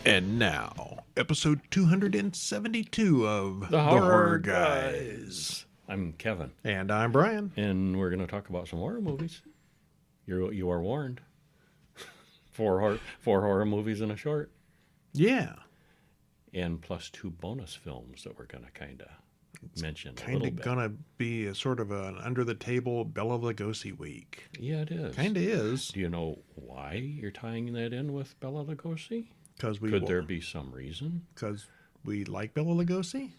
And now, episode 272 of The Horror Guys. I'm Kevin, And I'm Brian. and we're going to talk about some horror movies. You are warned. Four horror movies in a short, Yeah. and plus 2 bonus films that we're going to kind of mention a Kind little of bit. gonna be a sort of an under-the-table Bela Lugosi week. Yeah, it is. Kind of is. Do you know why you're tying that in with Bela Lugosi? Because Could there be some reason? Because we like Bela Lugosi?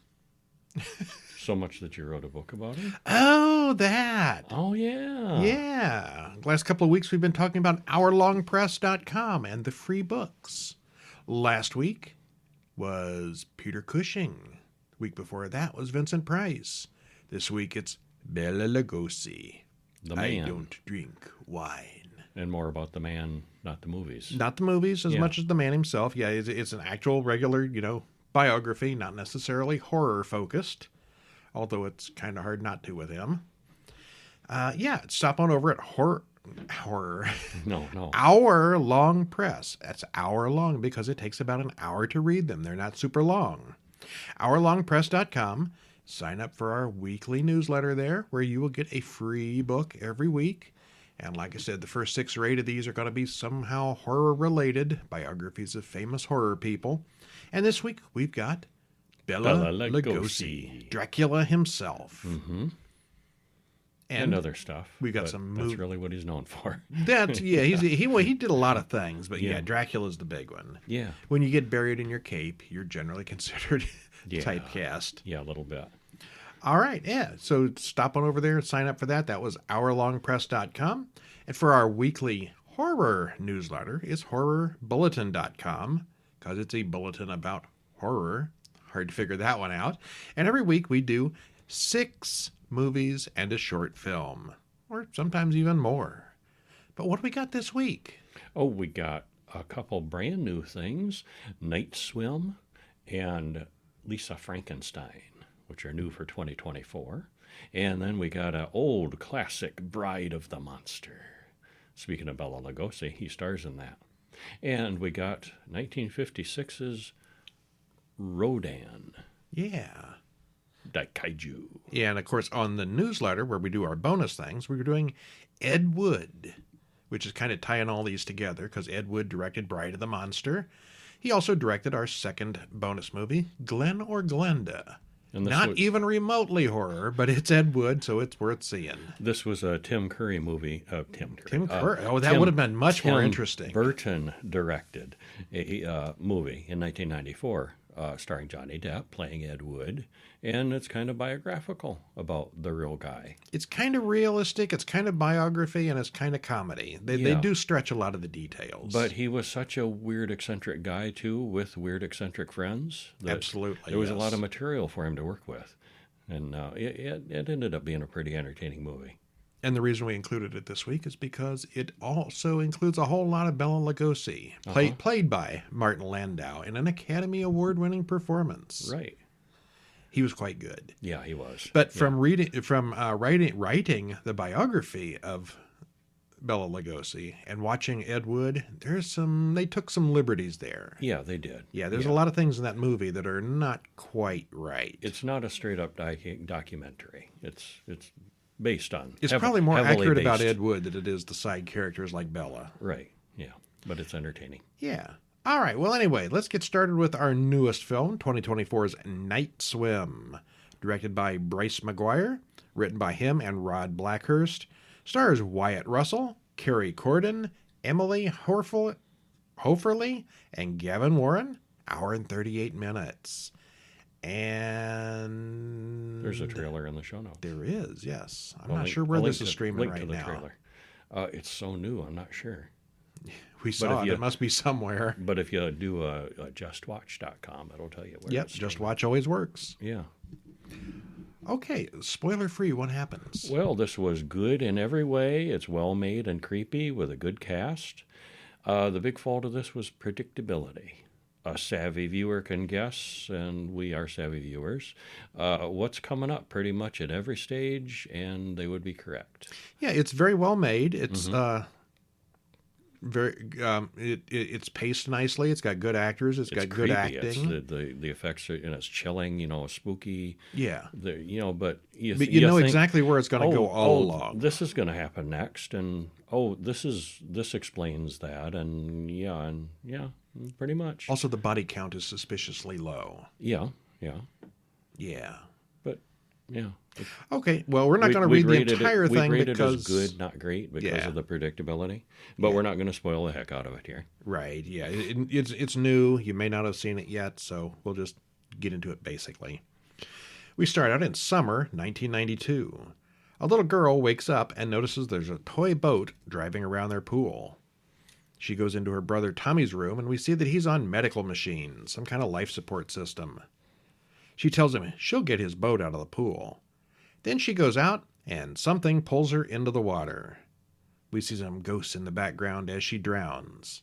So much that you wrote a book about him? Oh, that. Oh, yeah. Yeah. Last couple of weeks we've been talking about hourlongpress.com and the free books. Last week was Peter Cushing. Week before that was Vincent Price. This week it's Bela Lugosi. The I man. don't drink wine. And more about the man, not the movies. Not the movies as Yeah. much as the man himself. Yeah, it's an actual regular, biography, not necessarily horror focused. Although it's kind of hard not to with him. Stop on over at horror. No. Hour Long Press. That's hour long because it takes about an hour to read them. They're not super long. Hourlongpress.com. Sign up for our weekly newsletter there where you will get a free book every week. And like I said, the first 6 or 8 of these are going to be somehow horror related, biographies of famous horror people. And this week we've got Bela Lugosi, Dracula himself. Mm-hmm. And other stuff. we got but some That's really what he's known for. he did a lot of things, but Yeah. Dracula's the big one. Yeah. When you get buried in your cape, you're generally considered Yeah. typecast. Yeah, a little bit. All right, yeah. So stop on over there and sign up for that. That was hourlongpress.com. And for our weekly horror newsletter is horrorbulletin.com because it's a bulletin about horror. Hard to figure that one out. And every week we do 6 movies and a short film, or sometimes even more. But what do we got this week? Oh, we got a couple brand new things, Night Swim and Lisa Frankenstein, which are new for 2024. And then we got an old classic, Bride of the Monster. Speaking of Bela Lugosi, he stars in that. And we got 1956's Rodan, Yeah. Daikaiju. Yeah, and of course on the newsletter where we do our bonus things, we're doing Ed Wood, which is kind of tying all these together because Ed Wood directed Bride of the Monster. He also directed our second bonus movie, Glen or Glenda. And this Not was, even remotely horror, but it's Ed Wood, so it's worth seeing. This was a Tim Curry movie. Tim Curry. That would have been much more interesting. Burton directed a movie in 1994 starring Johnny Depp playing Ed Wood, and it's kind of biographical about the real guy. It's kind of realistic, it's kind of biography, and it's kind of comedy. They Yeah. do stretch a lot of the details. But he was such a weird, eccentric guy, too, with weird, eccentric friends. That Absolutely, There was a yes. lot of material for him to work with. And it ended up being a pretty entertaining movie. And the reason we included it this week is because it also includes a whole lot of Bela Lugosi, played by Martin Landau in an Academy Award-winning performance. Right. He was quite good. Yeah, he was. But from writing the biography of Bela Lugosi and watching Ed Wood, they took some liberties there. Yeah, they did. Yeah, there's a lot of things in that movie that are not quite right. It's not a straight-up documentary. It's based on. It's probably more accurate about based. Ed Wood than it is the side characters like Bella. Right, yeah. But it's entertaining. Yeah. All right. Well, anyway, let's get started with our newest film, 2024's Night Swim. Directed by Bryce McGuire, written by him and Rod Blackhurst. Stars Wyatt Russell, Carrie Corden, Emily Hoferly, and Gavin Warren. Hour and 38 minutes. And There's a trailer in the show notes. there is, yes. I'm Well, not link- sure where I'll this link is to- streaming link right to the now. Trailer. It's so new, I'm not sure. We saw it. It must be somewhere. But if you do a justwatch.com, it'll tell you where Yep, it's Just streaming. Watch always works. Yeah. Okay, spoiler free, what happens? Well, this was good in every way. It's well made and creepy with a good cast. The big fault of this was predictability. A savvy viewer can guess, and we are savvy viewers, what's coming up pretty much at every stage, and they would be correct. Yeah, it's very well made. It's Very, it's paced nicely. It's got good actors. It's got good creepy. acting. It's the effects are, and it's chilling, spooky. Yeah. But you know think, exactly where it's going to go all along. This is going to happen next, and this explains that, and yeah, pretty much. Also, the body count is suspiciously low. Yeah. But yeah. Okay, well, we're not going to read the entire thing because because it as good, not great, because of the predictability. But we're not going to spoil the heck out of it here. Right? Yeah, it's new. You may not have seen it yet, so we'll just get into it basically. We start out in summer 1992. A little girl wakes up and notices there's a toy boat driving around their pool. She goes into her brother Tommy's room, and we see that he's on medical machines, some kind of life support system. She tells him she'll get his boat out of the pool. Then she goes out, and something pulls her into the water. We see some ghosts in the background as she drowns.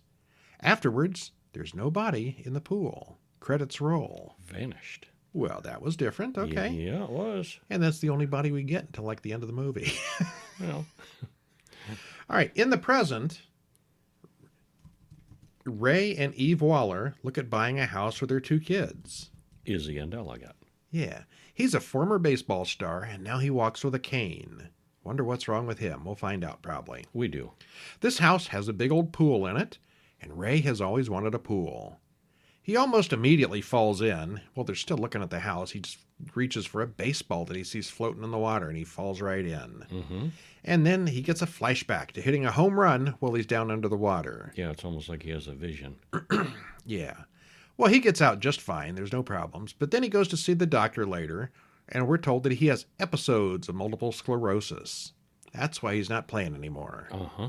Afterwards, there's no body in the pool. Credits roll. Vanished. Well, that was different. Okay. Yeah, it was. And that's the only body we get until like the end of the movie. Well. All right. In the present, Ray and Eve Waller look at buying a house for their 2 kids. Izzy and Elegant. Yeah. He's a former baseball star, and now he walks with a cane. Wonder what's wrong with him. We'll find out probably. We do. This house has a big old pool in it, and Ray has always wanted a pool. He almost immediately falls in. Well, they're still looking at the house. He just reaches for a baseball that he sees floating in the water, and he falls right in. Mm-hmm. And then he gets a flashback to hitting a home run while he's down under the water. Yeah, it's almost like he has a vision. Yeah. Well, he gets out just fine. There's no problems. But then he goes to see the doctor later, and we're told that he has episodes of multiple sclerosis. That's why he's not playing anymore. Uh-huh.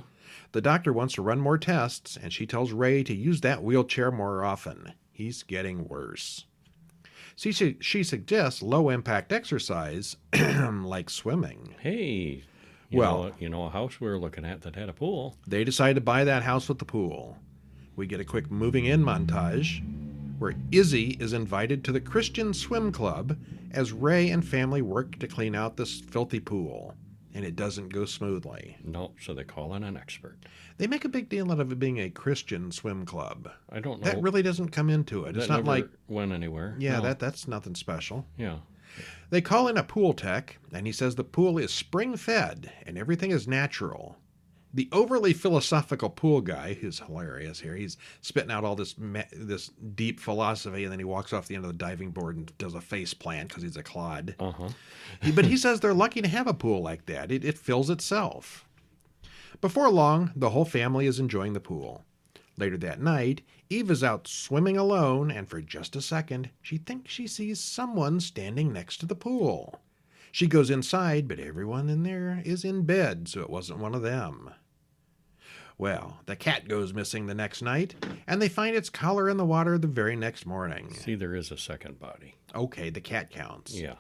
The doctor wants to run more tests, and she tells Ray to use that wheelchair more often. He's getting worse. See, she suggests low-impact exercise, like swimming. Hey, you know a house we were looking at that had a pool. They decide to buy that house with the pool. We get a quick moving-in montage where Izzy is invited to the Christian Swim Club as Ray and family work to clean out this filthy pool. And it doesn't go smoothly. No, so they call in an expert. They make a big deal out of it being a Christian swim club. I don't know. That really doesn't come into it. It's not like went anywhere. Yeah, no. that's nothing special. Yeah. They call in a pool tech, and he says the pool is spring-fed and everything is natural. The overly philosophical pool guy, who's hilarious here, he's spitting out all this deep philosophy, and then he walks off the end of the diving board and does a face plant because he's a clod. Uh-huh. But he says they're lucky to have a pool like that. It fills itself. Before long, the whole family is enjoying the pool. Later that night, Eve is out swimming alone, and for just a second, she thinks she sees someone standing next to the pool. She goes inside, but everyone in there is in bed, so it wasn't one of them. Well, the cat goes missing the next night, and they find its collar in the water the very next morning. See, there is a second body. Okay, the cat counts. Yeah.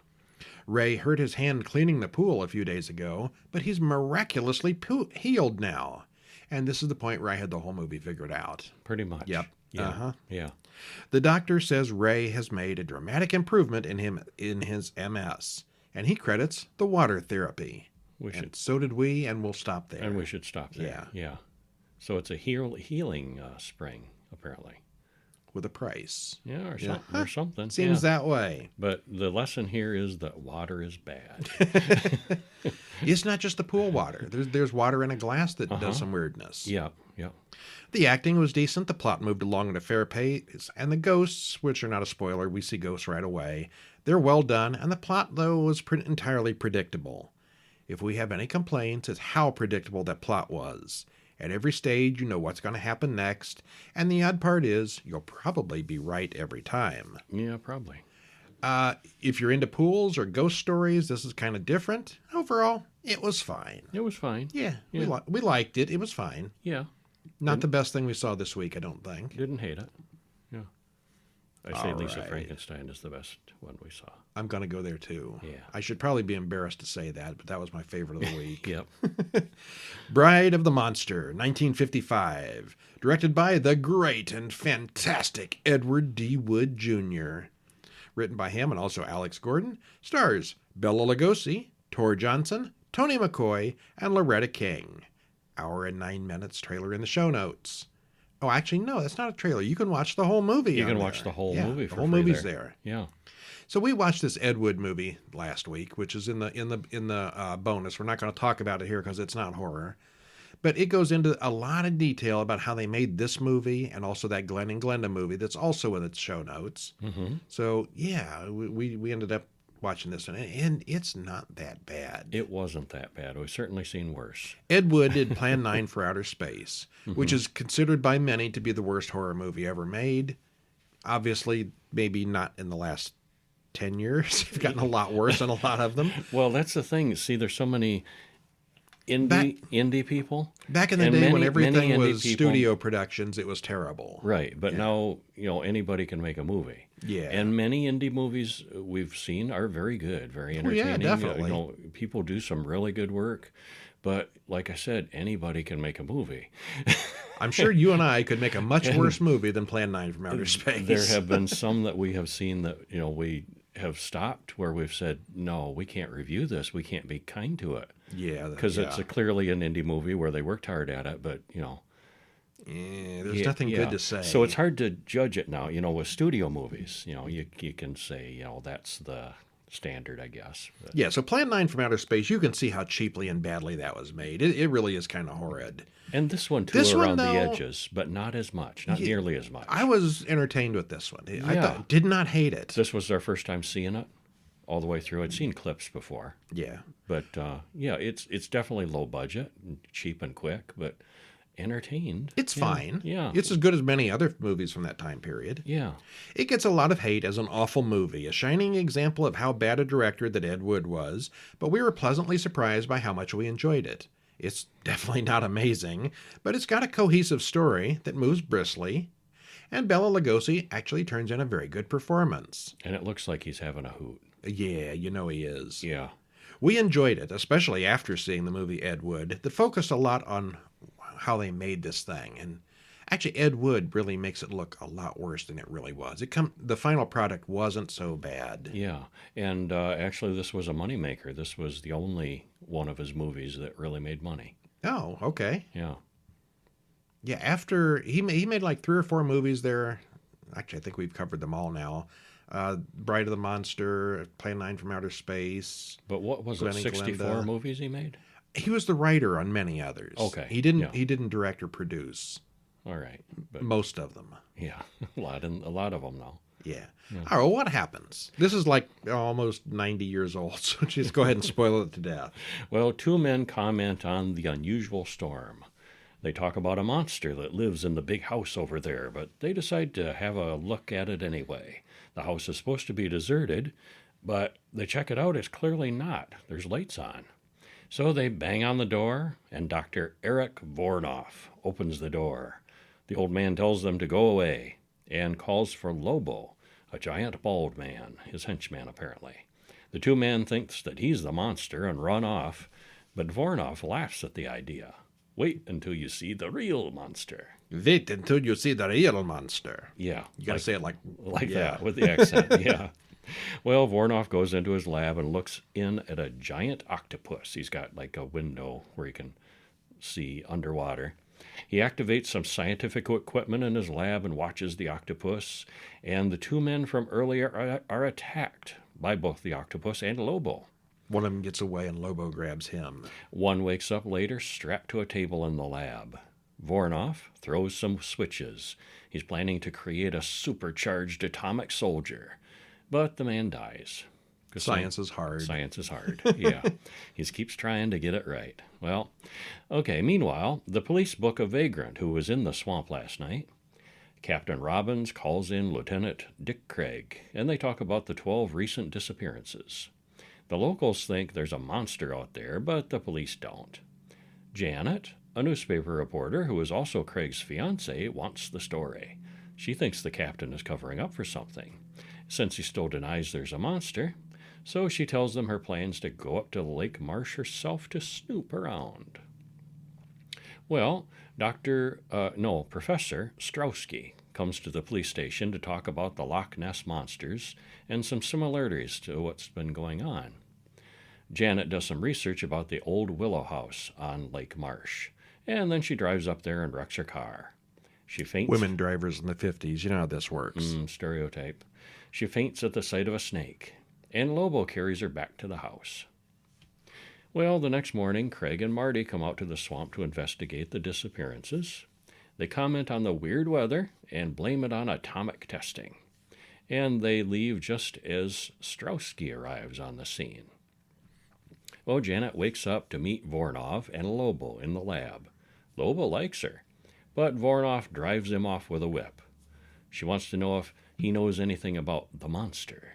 Ray hurt his hand cleaning the pool a few days ago, but he's miraculously healed now. And this is the point where I had the whole movie figured out. Pretty much. Yep. Yeah. Uh-huh. Yeah. The doctor says Ray has made a dramatic improvement in his MS, and he credits the water therapy. So did we, and we'll stop there. And we should stop there. Yeah. Yeah. So it's a healing spring, apparently. With a price. Yeah, or something. Seems that way. But the lesson here is that water is bad. It's not just the pool water. There's water in a glass that does some weirdness. Yeah, yeah. The acting was decent. The plot moved along at a fair pace. And the ghosts, which are not a spoiler, we see ghosts right away. They're well done. And the plot, though, was entirely predictable. If we have any complaints, it's how predictable that plot was. At every stage, you know what's going to happen next, and the odd part is you'll probably be right every time. Yeah, probably. If you're into pools or ghost stories, this is kind of different. Overall, it was fine. It was fine. Yeah. We liked it. It was fine. Yeah. Not the best thing we saw this week, I don't think. Didn't hate it. Yeah. I say All Lisa right. Frankenstein is the best one we saw. I'm going to go there, too. Yeah. I should probably be embarrassed to say that, but that was my favorite of the week. Yep. Bride of the Monster, 1955. Directed by the great and fantastic Edward D. Wood, Jr. Written by him and also Alex Gordon. Stars Bela Lugosi, Tor Johnson, Tony McCoy, and Loretta King. hour and 9 minutes trailer in the show notes. Oh, actually, no, that's not a trailer. You can watch the whole movie. You on can there. watch the whole Yeah, movie the for whole free movie's there. there. Yeah. So we watched this Ed Wood movie last week, which is in the bonus. We're not going to talk about it here because it's not horror, but it goes into a lot of detail about how they made this movie and also that Glen and Glenda movie that's also in its show notes. Mm-hmm. So yeah, we ended up watching this one, and it's not that bad. It wasn't that bad. We've certainly seen worse. Ed Wood did Plan 9 for Outer Space, Mm-hmm. which is considered by many to be the worst horror movie ever made. Obviously, maybe not in the last 10 years. They've gotten a lot worse on a lot of them. Well, that's the thing. See, there's so many indie people. Back in the and day when many everything indie was people- studio productions, it was terrible. Right, but Yeah. now, anybody can make a movie. Yeah. And many indie movies we've seen are very good, very Oh, yeah, entertaining. definitely. People do some really good work, but like I said, anybody can make a movie. I'm sure you and I could make a much worse movie than Plan 9 from Outer Space. There have been some that we have seen that, we have stopped where we've said, no, we can't review this. We can't be kind to it. Yeah. Because it's clearly an indie movie where they worked hard at it, but, there's nothing good to say. So it's hard to judge it now. With studio movies, you can say, that's the standard, I guess. But, Yeah, so Plan 9 from Outer Space, you can see how cheaply and badly that was made. It really is kind of horrid. and this one, too, This one, around the though- edges, but not as much, not nearly as much. I was entertained with this one. I Yeah. did not hate it. This was our first time seeing it all the way through. I'd seen clips before. Yeah. But, it's definitely low budget, and cheap and quick, but entertained. It's Yeah, fine. Yeah. It's as good as many other movies from that time period. Yeah. It gets a lot of hate as an awful movie, a shining example of how bad a director that Ed Wood was, but we were pleasantly surprised by how much we enjoyed it. It's definitely not amazing, but it's got a cohesive story that moves briskly, and Bela Lugosi actually turns in a very good performance. And it looks like he's having a hoot. Yeah, you know he is. Yeah. We enjoyed it, especially after seeing the movie Ed Wood, that focused a lot on how they made this thing. And actually, Ed Wood really makes it look a lot worse than it really was. The final product wasn't so bad. Yeah. And actually, this was a moneymaker. This was the only one of his movies that really made money. Oh, okay. Yeah. Yeah, after he made like 3 or 4 movies there. Actually, I think we've covered them all now. Bride of the Monster, Plan 9 from Outer Space. But what was Glen it, and 64 Glenda. movies he made? He was the writer on many others. Okay, He didn't yeah. he didn't direct or produce All right. But most of them. yeah, a lot of them though. Yeah. All right, well, what happens? This is like almost 90 years old, so just go ahead and spoil it to death. Well, 2 men comment on the unusual storm. They talk about a monster that lives in the big house over there, but they decide to have a look at it anyway. The house is supposed to be deserted, but they check it out. It's clearly not. There's lights on. So they bang on the door, and Dr. Eric Vornoff opens the door. The old man tells them to go away and calls for Lobo, a giant bald man, his henchman apparently. The 2 men thinks that he's the monster and run off, but Vornoff laughs at the idea. Wait until you see the real monster. Wait until you see the real monster. Yeah. You got to say it like yeah. that, with the accent, yeah. Well, Vornoff goes into his lab and looks in at a giant octopus. He's got like a window where he can see underwater. He activates some scientific equipment in his lab and watches the octopus, and the 2 men from earlier are attacked by both the octopus and Lobo. One of them gets away and Lobo grabs him. One wakes up later strapped to a table in the lab. Vornoff throws some switches. He's planning to create a supercharged atomic soldier. But the man dies. 'Cause Science is hard. Science is hard, yeah. He keeps trying to get it right. Well, okay, meanwhile, the police book a vagrant who was in the swamp last night. Captain Robbins calls in Lieutenant Dick Craig, and they talk about the 12 recent disappearances. The locals think there's a monster out there, but the police don't. Janet, a newspaper reporter who is also Craig's fiancée, wants the story. She thinks the captain is covering up for something, since he still denies there's a monster, so she tells them her plans to go up to Lake Marsh herself to snoop around. Well, Professor Strowski comes to the police station to talk about the Loch Ness monsters and some similarities to what's been going on. Janet does some research about the old Willow House on Lake Marsh, And then she drives up there and wrecks her car. She faints. Women drivers in the 50s, you know how this works. Stereotype. She faints at the sight of a snake, and Lobo carries her back to the house. Well, the next morning, Craig and Marty come out to the swamp to investigate the disappearances. They comment on the weird weather and blame it on atomic testing. And they leave just as Strowski arrives on the scene. Well, Janet wakes up to meet Voronov and Lobo in the lab. Lobo likes her, but Voronov drives him off with a whip. She wants to know if he knows anything about the monster.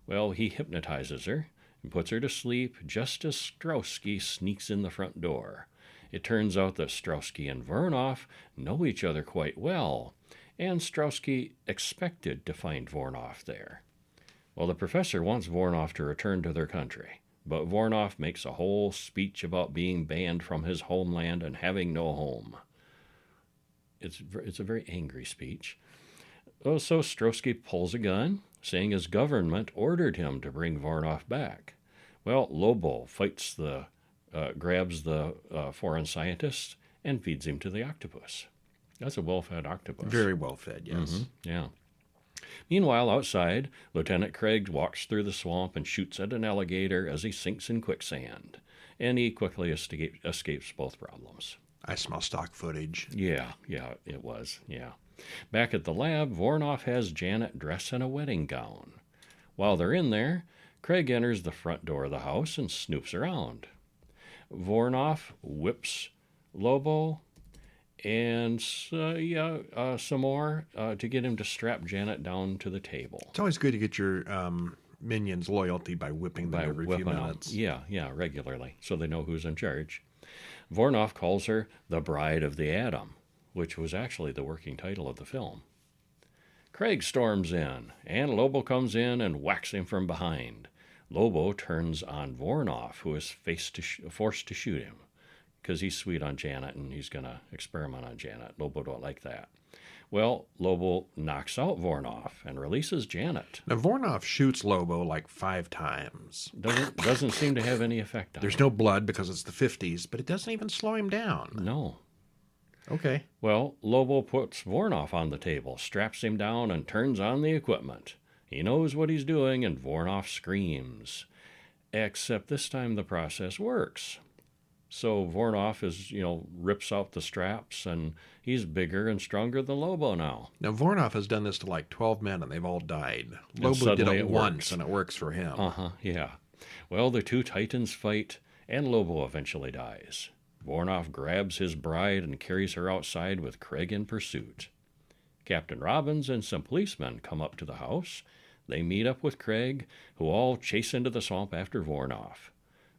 Well, he hypnotizes her and puts her to sleep just as Strowski sneaks in the front door. It turns out that Strowski and Voronov know each other quite well, and Strowski expected to find Voronov there. Well, the professor wants Voronov to return to their country, but Voronov makes a whole speech about being banned from his homeland and having no home. It's a very angry speech. Oh, so Strowski pulls a gun, saying his government ordered him to bring Voronov back. Well, Lobo grabs the foreign scientist and feeds him to the octopus. That's a well-fed octopus. Very well-fed, yes. Yeah. Meanwhile, outside, Lieutenant Craig walks through the swamp and shoots at an alligator as he sinks in quicksand. And he quickly escapes both problems. I smell stock footage. Yeah, it was, yeah. Back at the lab, Voronov has Janet dress in a wedding gown. While they're in there, Craig enters the front door of the house and snoops around. Voronov whips Lobo and some more to get him to strap Janet down to the table. It's always good to get your minions' loyalty by whipping them every few minutes. Yeah, regularly, so they know who's in charge. Voronov calls her the Bride of the Atom, which was actually the working title of the film. Craig storms in, and Lobo comes in and whacks him from behind. Lobo turns on Voronov, who is forced to shoot him, because he's sweet on Janet, and he's going to experiment on Janet. Lobo don't like that. Well, Lobo knocks out Voronov and releases Janet. Now, Voronov shoots Lobo like 5 times. Doesn't seem to have any effect on him. There's no blood because it's the 50s, but it doesn't even slow him down. No. Okay. Well, Lobo puts Voronov on the table, straps him down, and turns on the equipment. He knows what he's doing, and Voronov screams. Except this time the process works. So Voronov rips out the straps, and he's bigger and stronger than Lobo now. Now, Voronov has done this to like 12 men, and they've all died. And Lobo did it it once, works. and it works for him. Yeah. Well, the two titans fight, and Lobo eventually dies. Voronov grabs his bride and carries her outside with Craig in pursuit. Captain Robbins and some policemen come up to the house. They meet up with Craig, who all chase into the swamp after Voronov.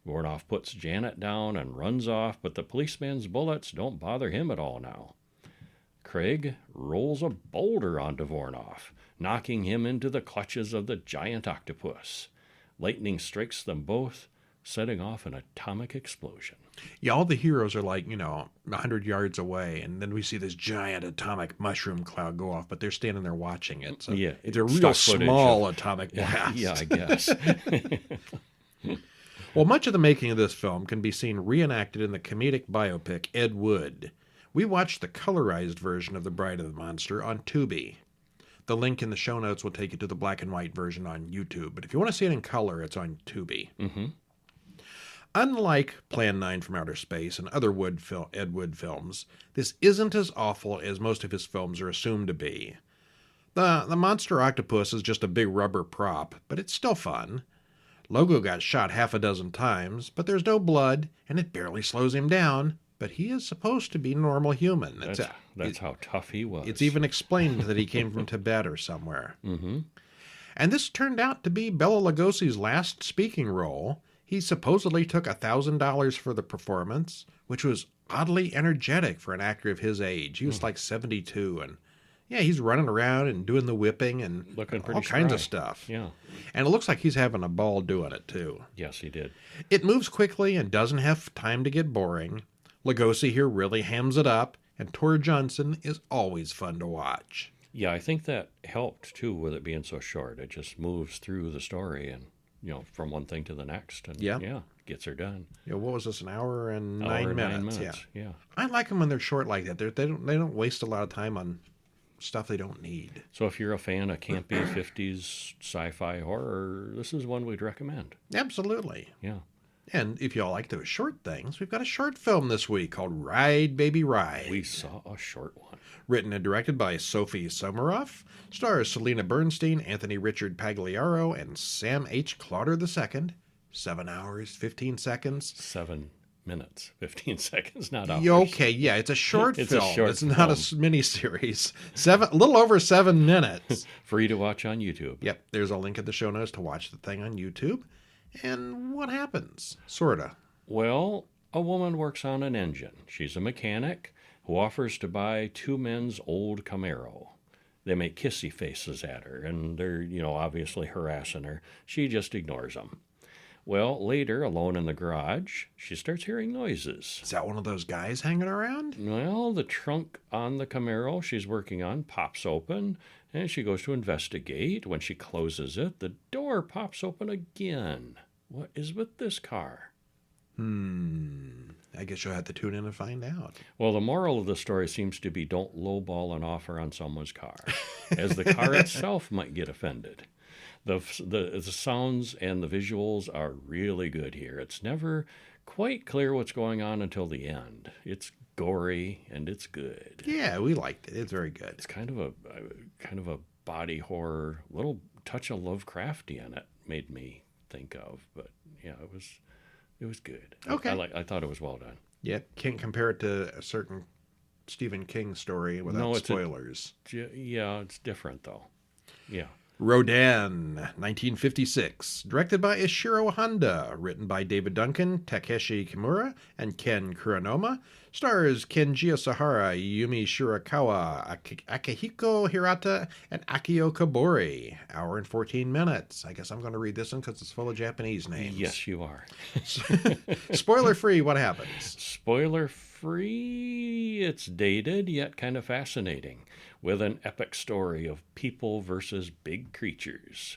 Voronov puts Janet down and runs off, but the policeman's bullets don't bother him at all now. Craig rolls a boulder onto Voronov, knocking him into the clutches of the giant octopus. Lightning strikes them both, setting off an atomic explosion. Yeah, all the heroes are like, 100 yards away, and then we see this giant atomic mushroom cloud go off, but they're standing there watching it. So yeah, it's a real small atomic blast. Yeah, I guess. Well, much of the making of this film can be seen reenacted in the comedic biopic Ed Wood. We watched the colorized version of The Bride of the Monster on Tubi. The link in the show notes will take you to the black and white version on YouTube, but if you want to see it in color, it's on Tubi. Mm-hmm. Unlike Plan 9 from Outer Space and other Ed Wood films, this isn't as awful as most of his films are assumed to be. The monster octopus is just a big rubber prop, but it's still fun. Logo got shot 6 times, but there's no blood, and it barely slows him down, but he is supposed to be normal human. That's how tough he was. It's even explained that he came from Tibet or somewhere. Mm-hmm. And this turned out to be Bela Lugosi's last speaking role. He supposedly took $1,000 for the performance, which was oddly energetic for an actor of his age. He was like 72, and yeah, he's running around and doing the whipping and looking all kinds of spry. stuff. Yeah. And it looks like he's having a ball doing it, too. Yes, he did. It moves quickly and doesn't have time to get boring. Lugosi here really hams it up, and Tor Johnson is always fun to watch. Yeah, I think that helped, too, with it being so short. It just moves through the story and, from one thing to the next. And, Yeah. gets her done. Yeah, what was this? An hour and Hour 9 and minutes. 9 minutes. Yeah. I like them when they're short like that. They don't waste a lot of time on stuff they don't need. So if you're a fan of campy 50s sci-fi horror, this is one we'd recommend. Absolutely. Yeah. And if y'all like those short things, we've got a short film this week called Ride, Baby, Ride. We saw a short one. Written and directed by Sophie Somaroff, stars Selena Bernstein, Anthony Richard Pagliaro, and Sam H. Clodder II. 7 hours, 15 seconds. 7 minutes, 15 seconds, not hours. Okay, yeah, it's a short It's a film. short It's not a film. mini-series. A little over 7 minutes. Free to watch on YouTube. Yep, there's a link in the show notes to watch the thing on YouTube. And what happens? Sorta. Well, a woman works on an engine. She's a mechanic who offers to buy two men's old Camaro. They make kissy faces at her, and they're, obviously harassing her. She just ignores them. Well, later, alone in the garage, she starts hearing noises. Is that one of those guys hanging around? Well, the trunk on the Camaro she's working on pops open, and she goes to investigate. When she closes it, the door pops open again. What is with this car? I guess you'll have to tune in and find out. Well, the moral of the story seems to be don't lowball an offer on someone's car, as the car itself might get offended. The sounds and the visuals are really good here. It's never quite clear what's going on until the end. It's gory and it's good. Yeah, we liked it. It's very good. It's kind of a body horror, little touch of Lovecraftian it made me think of, but yeah, it was good. Okay. I thought it was well done. Yeah, can't compare it to a certain Stephen King story without spoilers. Yeah, it's different though. Yeah. Rodan, 1956. Directed by Ishiro Honda. Written by David Duncan, Takeshi Kimura, and Ken Kuronoma. Stars Kenji Sahara, Yumi Shirakawa, Akihiko Hirata, and Akio Kabori. Hour and 14 minutes. I guess I'm going to read this one because it's full of Japanese names. Yes, you are. Spoiler free, what happens? Spoiler free, it's dated yet kind of fascinating, with an epic story of people versus big creatures.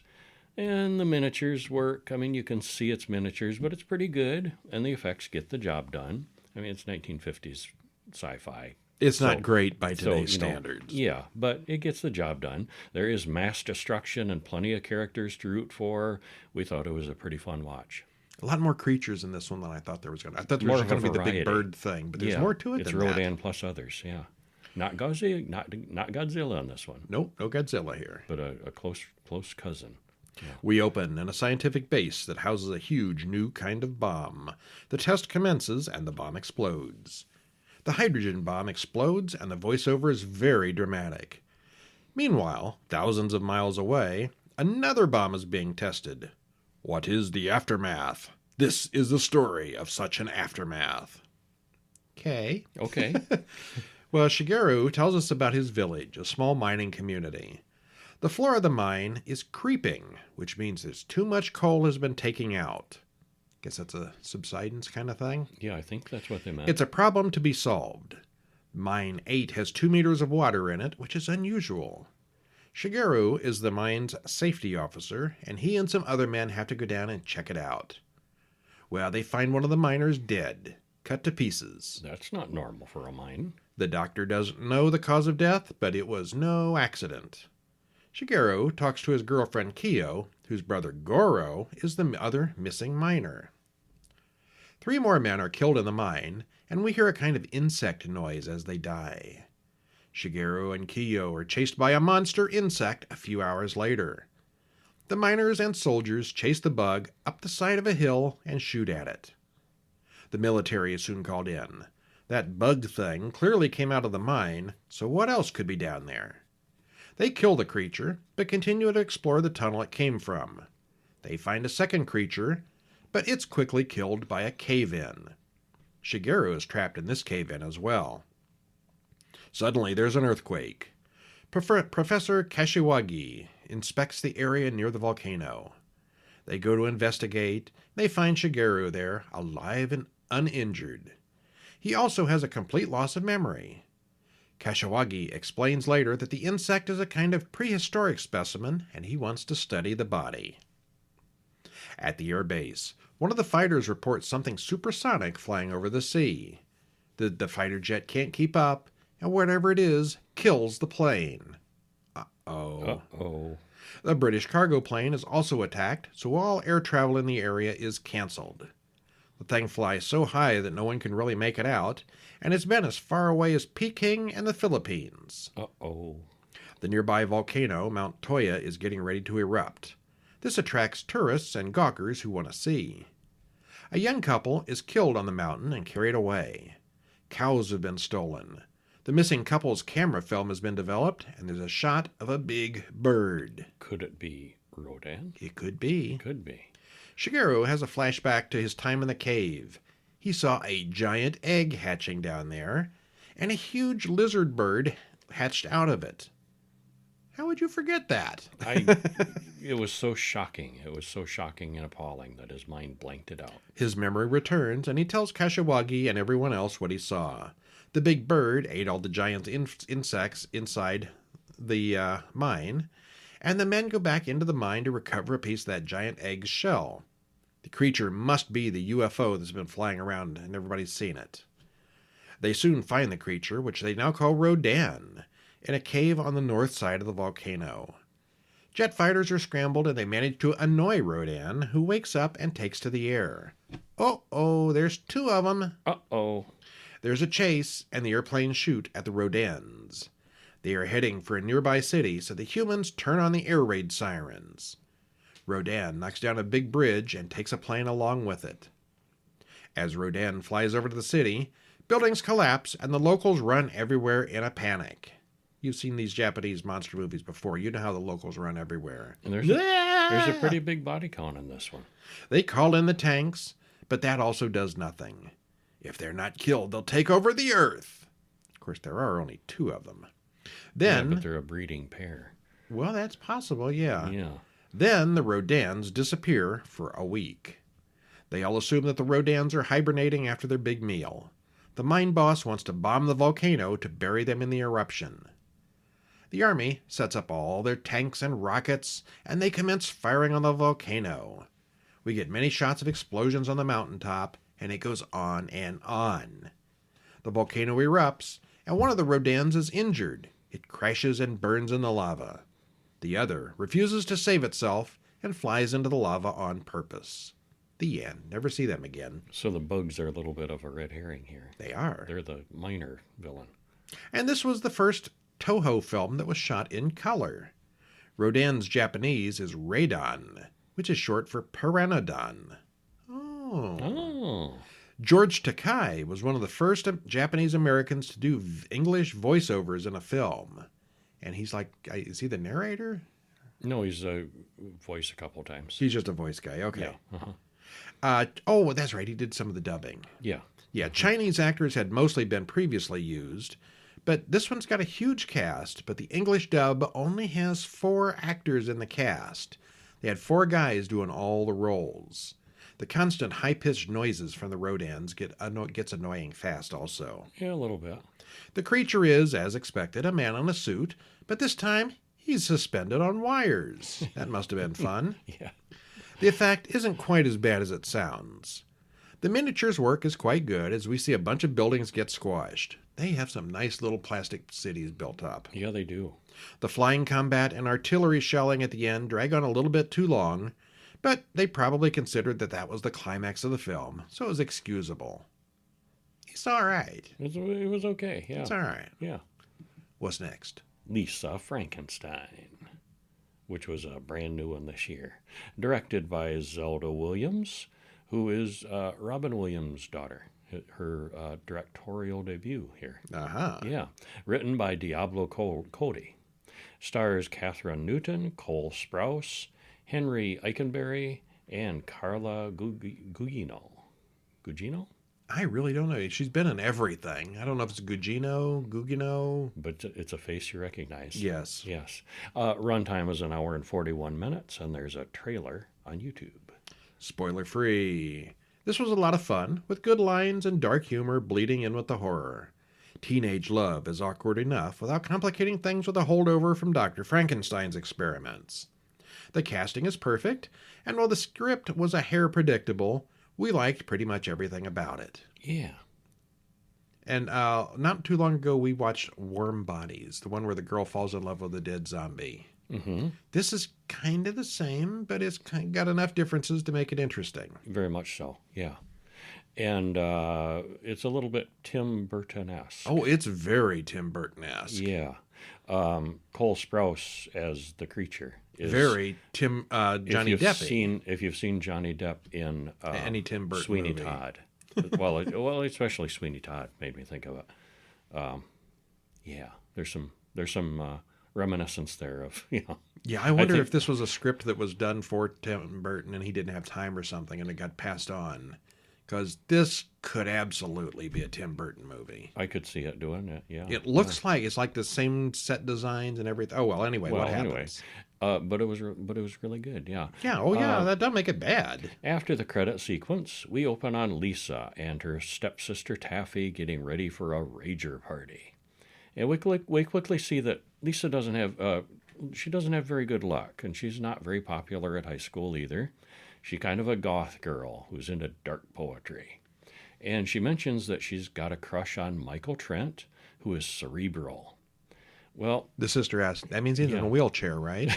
And the miniatures work. I mean, you can see it's miniatures, but it's pretty good, and the effects get the job done. I mean, it's 1950s sci-fi. It's not great by today's So, standards. Yeah, but it gets the job done. There is mass destruction and plenty of characters to root for. We thought it was a pretty fun watch. A lot more creatures in this one than I thought there was going to. I thought there More was of going a to be the variety. big bird thing, but there's more to it it's than Rodan that. plus others, yeah. Not Godzilla, not Godzilla on this one, Nope, no Godzilla here. but a close cousin. We open in a scientific base that houses a huge new kind of bomb. The test commences and the bomb explodes. The hydrogen bomb explodes and the voiceover is very dramatic. Meanwhile, thousands of miles away, another bomb is being tested. What is the aftermath? This is the story of such an aftermath. Okay. Okay. Well, Shigeru tells us about his village, a small mining community. The floor of the mine is creeping, which means there's too much coal has been taken out. Guess that's a subsidence kind of thing? Yeah, I think that's what they meant. It's a problem to be solved. Mine 8 has 2 meters of water in it, which is unusual. Shigeru is the mine's safety officer, and he and some other men have to go down and check it out. Well, they find one of the miners dead, cut to pieces. That's not normal for a mine. The doctor doesn't know the cause of death, but it was no accident. Shigeru talks to his girlfriend Kiyo, whose brother Goro is the other missing miner. 3 more men are killed in the mine, and we hear a kind of insect noise as they die. Shigeru and Kiyo are chased by a monster insect a few hours later. The miners and soldiers chase the bug up the side of a hill and shoot at it. The military is soon called in. That bug thing clearly came out of the mine, so what else could be down there? They kill the creature, but continue to explore the tunnel it came from. They find a second creature, but it's quickly killed by a cave-in. Shigeru is trapped in this cave-in as well. Suddenly there's an earthquake. Professor Kashiwagi inspects the area near the volcano. They go to investigate. They find Shigeru there, alive and uninjured. He also has a complete loss of memory. Kashiwagi explains later that the insect is a kind of prehistoric specimen and he wants to study the body. At the air base, one of the fighters reports something supersonic flying over the sea. The fighter jet can't keep up, and whatever it is kills the plane. Uh-oh. Uh-oh. The British cargo plane is also attacked, so all air travel in the area is canceled. The thing flies so high that no one can really make it out, and it's been as far away as Peking and the Philippines. Uh-oh. The nearby volcano, Mount Toya, is getting ready to erupt. This attracts tourists and gawkers who want to see. A young couple is killed on the mountain and carried away. Cows have been stolen. The missing couple's camera film has been developed, and there's a shot of a big bird. Could it be Rodan? It could be. Could be. Shigeru has a flashback to his time in the cave. He saw a giant egg hatching down there, and a huge lizard bird hatched out of it. How would you forget that? It was so shocking. It was so shocking and appalling that his mind blanked it out. His memory returns, and he tells Kashiwagi and everyone else what he saw. The big bird ate all the giant insects inside the mine, and the men go back into the mine to recover a piece of that giant egg's shell. The creature must be the UFO that's been flying around, and everybody's seen it. They soon find the creature, which they now call Rodan, in a cave on the north side of the volcano. Jet fighters are scrambled, and they manage to annoy Rodan, who wakes up and takes to the air. Oh, there's two of them. Uh-oh. There's a chase, and the airplanes shoot at the Rodans. They are heading for a nearby city, so the humans turn on the air raid sirens. Rodan knocks down a big bridge and takes a plane along with it. As Rodan flies over to the city, buildings collapse, and the locals run everywhere in a panic. You've seen these Japanese monster movies before. You know how the locals run everywhere. And there's a pretty big body count in this one. They call in the tanks, but that also does nothing. If they're not killed, they'll take over the earth. Of course, there are only two of them. Then, yeah, but they're a breeding pair. Well, that's possible, yeah. Yeah. Then the Rodans disappear for a week. They all assume that the Rodans are hibernating after their big meal. The mine boss wants to bomb the volcano to bury them in the eruption. The army sets up all their tanks and rockets, and they commence firing on the volcano. We get many shots of explosions on the mountaintop, and it goes on and on. The volcano erupts, and one of the Rodans is injured. It crashes and burns in the lava. The other refuses to save itself and flies into the lava on purpose. The end. Never see them again. So the bugs are a little bit of a red herring here. They are. They're the minor villain. And this was the first Toho film that was shot in color. Rodan's Japanese is Radon, which is short for Pteranodon. Oh. George Takei was one of the first Japanese Americans to do English voiceovers in a film. And he's like, is he the narrator? No, he's a voice a couple times. He's just a voice guy. Okay. Yeah. Uh-huh. That's right. He did some of the dubbing. Yeah. Yeah, Chinese actors had mostly been previously used, but this one's got a huge cast, but the English dub only has 4 actors in the cast. They had 4 guys doing all the roles. The constant high-pitched noises from the Rodans gets annoying fast also. Yeah, a little bit. The creature is, as expected, a man in a suit, but this time he's suspended on wires. That must have been fun. Yeah. The effect isn't quite as bad as it sounds. The miniatures work is quite good as we see a bunch of buildings get squashed. They have some nice little plastic cities built up. Yeah, they do. The flying combat and artillery shelling at the end drag on a little bit too long, but they probably considered that was the climax of the film, so it was excusable. It's all right. It was okay, yeah. It's all right. Yeah. What's next? Lisa Frankenstein, which was a brand new one this year. Directed by Zelda Williams, who is Robin Williams' daughter. Her directorial debut here. Uh-huh. Yeah. Written by Diablo Cody. Stars Catherine Newton, Cole Sprouse, Henry Eikenberry, and Carla Gugino. Gugino? I really don't know. She's been in everything. I don't know if it's Gugino. But it's a face you recognize. Yes. Yes. Runtime is 1 hour and 41 minutes, and there's a trailer on YouTube. Spoiler free. This was a lot of fun, with good lines and dark humor bleeding in with the horror. Teenage love is awkward enough without complicating things with a holdover from Dr. Frankenstein's experiments. The casting is perfect, and while the script was a hair predictable, we liked pretty much everything about it. Yeah. And not too long ago, we watched Warm Bodies, the one where the girl falls in love with a dead zombie. Mm-hmm. This is kind of the same, but it's got enough differences to make it interesting. Very much so, yeah. And it's a little bit Tim Burton-esque. Oh, it's very Tim Burton-esque. Yeah. Cole Sprouse as the creature is very Johnny Depp. If you've seen Johnny Depp in any Tim Burton Sweeney movie. Todd, well, especially Sweeney Todd made me think of it. Yeah, there's some reminiscence there of Yeah, I wonder if this was a script that was done for Tim Burton and he didn't have time or something, and it got passed on. Because this could absolutely be a Tim Burton movie. I could see it doing it, yeah. It looks like it's like the same set designs and everything. Oh, well, anyway, what happens? But it was really good, yeah. Yeah, that doesn't make it bad. After the credit sequence, we open on Lisa and her stepsister Taffy getting ready for a rager party. And we quickly see that Lisa doesn't have very good luck, and she's not very popular at high school either. She's kind of a goth girl who's into dark poetry. And she mentions that she's got a crush on Michael Trent, who is cerebral. Well, the sister asks, that means he's in a wheelchair, right?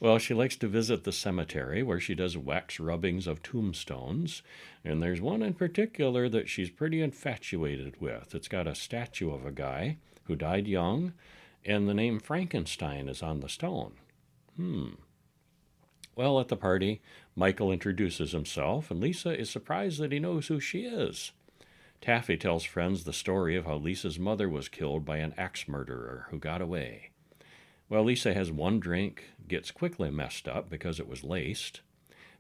Well, she likes to visit the cemetery where she does wax rubbings of tombstones. And there's one in particular that she's pretty infatuated with. It's got a statue of a guy who died young, and the name Frankenstein is on the stone. Well, at the party, Michael introduces himself, and Lisa is surprised that he knows who she is. Taffy tells friends the story of how Lisa's mother was killed by an axe murderer who got away. Well, Lisa has one drink, gets quickly messed up because it was laced.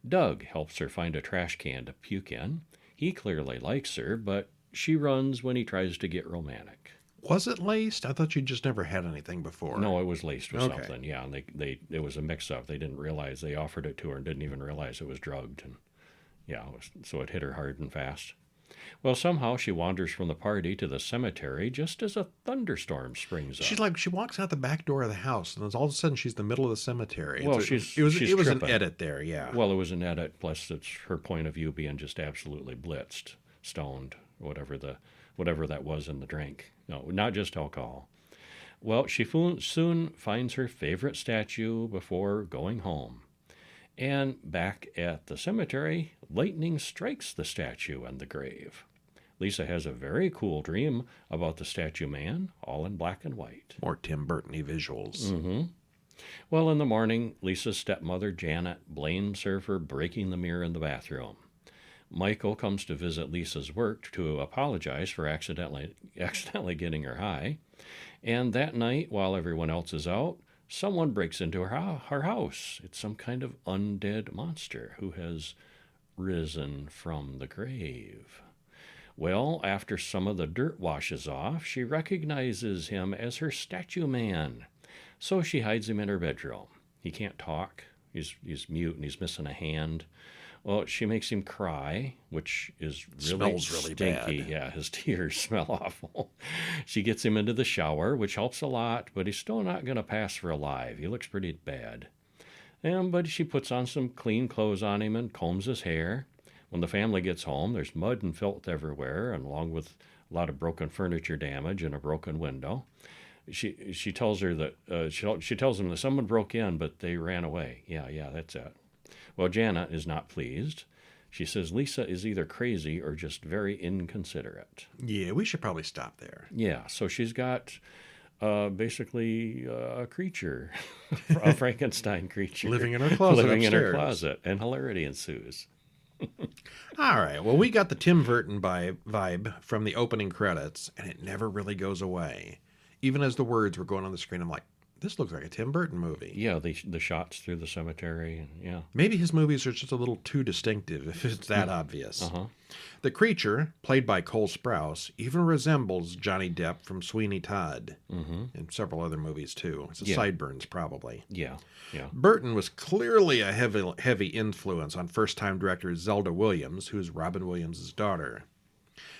Doug helps her find a trash can to puke in. He clearly likes her, but she runs when he tries to get romantic. Was it laced? I thought you just never had anything before. No, it was laced with something. Yeah, and it was a mix-up. They didn't realize. They offered it to her and didn't even realize it was drugged. And yeah, so it hit her hard and fast. Well, somehow she wanders from the party to the cemetery just as a thunderstorm springs up. She walks out the back door of the house, and all of a sudden she's in the middle of the cemetery. Well, it was an edit there, yeah. Well, it was an edit, plus it's her point of view being just absolutely blitzed, stoned, whatever that was in the drink. No, not just alcohol. Well, she soon finds her favorite statue before going home. And back at the cemetery, lightning strikes the statue and the grave. Lisa has a very cool dream about the statue man, all in black and white. More Tim Burton-y visuals. Mm-hmm. Well, in the morning, Lisa's stepmother, Janet, blames her for breaking the mirror in the bathroom. Michael comes to visit Lisa's work to apologize for accidentally getting her high. And that night, while everyone else is out, someone breaks into her house. It's some kind of undead monster who has risen from the grave. Well, after some of the dirt washes off, she recognizes him as her statue man. So she hides him in her bedroom. He can't talk. He's mute and he's missing a hand. Well, she makes him cry, which is smells really stinky. bad. Yeah, his tears smell awful. She gets him into the shower, which helps a lot, but he's still not going to pass for alive. He looks pretty bad. But she puts on some clean clothes on him and combs his hair. When the family gets home, there's mud and filth everywhere, and along with a lot of broken furniture damage and a broken window. She tells her that she tells them that someone broke in, but they ran away. Yeah, that's it. Well, Janet is not pleased. She says Lisa is either crazy or just very inconsiderate. Yeah, we should probably stop there. Yeah, so she's got basically a creature, a Frankenstein creature. Living in her closet Living upstairs. in her closet, and hilarity ensues. All right, well, we got the Tim Burton vibe from the opening credits, and it never really goes away. Even as the words were going on the screen, I'm like, this looks like a Tim Burton movie. Yeah, the shots through the cemetery. And yeah. Maybe his movies are just a little too distinctive, if it's that obvious. Uh-huh. The creature, played by Cole Sprouse, even resembles Johnny Depp from Sweeney Todd and several other movies, too. It's Sideburns, probably. Yeah. Burton was clearly a heavy influence on first-time director Zelda Williams, who's Robin Williams' daughter.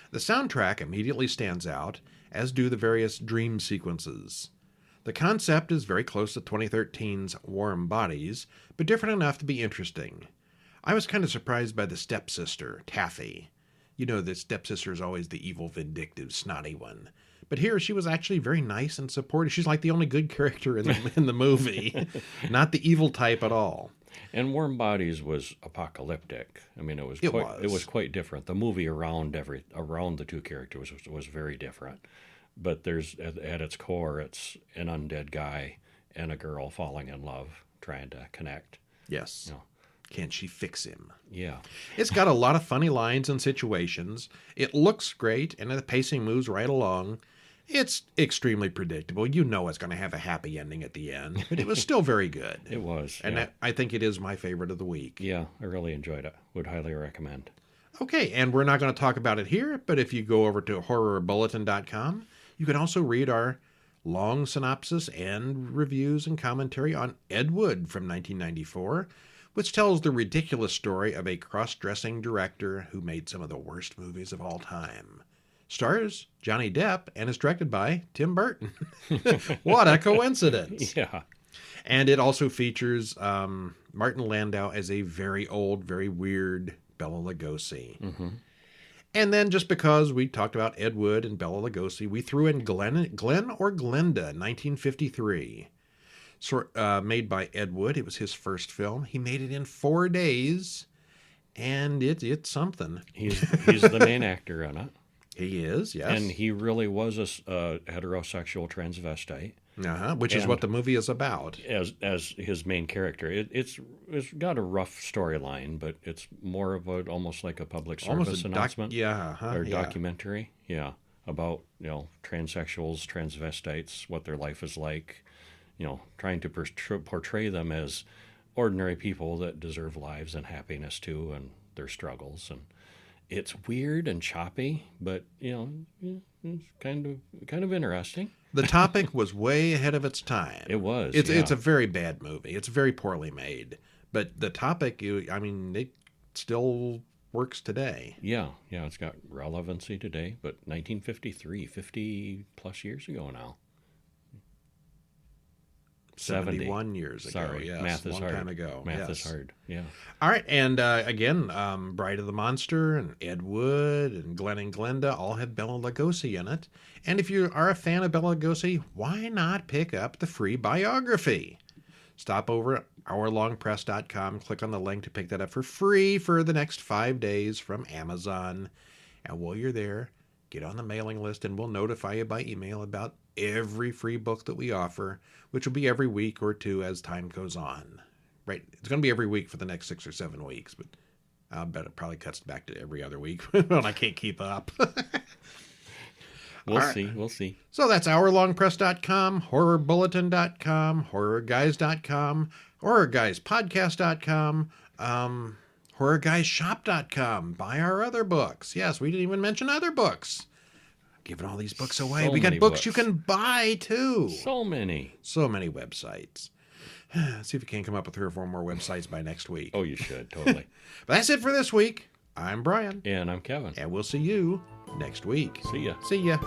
The soundtrack immediately stands out, as do the various dream sequences. The concept is very close to 2013's Warm Bodies, but different enough to be interesting. I was kind of surprised by the stepsister, Taffy. You know, the stepsister is always the evil, vindictive, snotty one. But here she was actually very nice and supportive. She's like the only good character in the movie, not the evil type at all. And Warm Bodies was apocalyptic. I mean, it was quite different. The movie around the two characters was very different. But there's at its core, it's an undead guy and a girl falling in love, trying to connect. Yes. You know. Can she fix him? Yeah. It's got a lot of funny lines and situations. It looks great, and the pacing moves right along. It's extremely predictable. You know it's going to have a happy ending at the end, but it was still very good. It was. And yeah. I think it is my favorite of the week. Yeah, I really enjoyed it. Would highly recommend. Okay, and we're not going to talk about it here, but if you go over to horrorbulletin.com, you can also read our long synopsis and reviews and commentary on Ed Wood from 1994, which tells the ridiculous story of a cross-dressing director who made some of the worst movies of all time. Stars Johnny Depp and is directed by Tim Burton. What a coincidence. Yeah. And it also features Martin Landau as a very old, very weird Bela Lugosi. Mm-hmm. And then just because we talked about Ed Wood and Bela Lugosi, we threw in Glen or Glenda, 1953. Made by Ed Wood. It was his first film. He made it in 4 days, and it's something. He's the main actor in it. He is, yes. And he really was a heterosexual transvestite. Which is what the movie is about. As his main character. It's got a rough storyline, but it's more of almost like a public service announcement. Documentary. Yeah. About, transsexuals, transvestites, what their life is like. Trying to portray them as ordinary people that deserve lives and happiness too, and their struggles. And it's weird and choppy, but it's kind of interesting. The topic was way ahead of its time. It was. It's a very bad movie. It's very poorly made, but the topic, it still works today. Yeah, it's got relevancy today, but 1953, 50 plus years ago now. 71 years ago. Sorry, yes. math is long hard. Time ago. Math is hard, yeah. All right, and again, Bride of the Monster and Ed Wood and Glen and Glenda all have Bela Lugosi in it. And if you are a fan of Bela Lugosi, why not pick up the free biography? Stop over at hourlongpress.com, click on the link to pick that up for free for the next 5 days from Amazon. And while you're there, get on the mailing list and we'll notify you by email about every free book that we offer, which will be every week or two as time goes on. Right? It's going to be every week for the next 6 or 7 weeks, but I'll bet it probably cuts back to every other week when I can't keep up. We'll see. So that's hourlongpress.com, horrorbulletin.com, horrorguys.com, horrorguyspodcast.com, horrorguyshop.com. Buy our other books. Yes, we didn't even mention other books. Giving all these books away. We got books you can buy, too. So many websites. See if you can't come up with 3 or 4 more websites by next week. Oh, you should, totally. But that's it for this week. I'm Brian. And I'm Kevin. And we'll see you next week. See ya. See ya.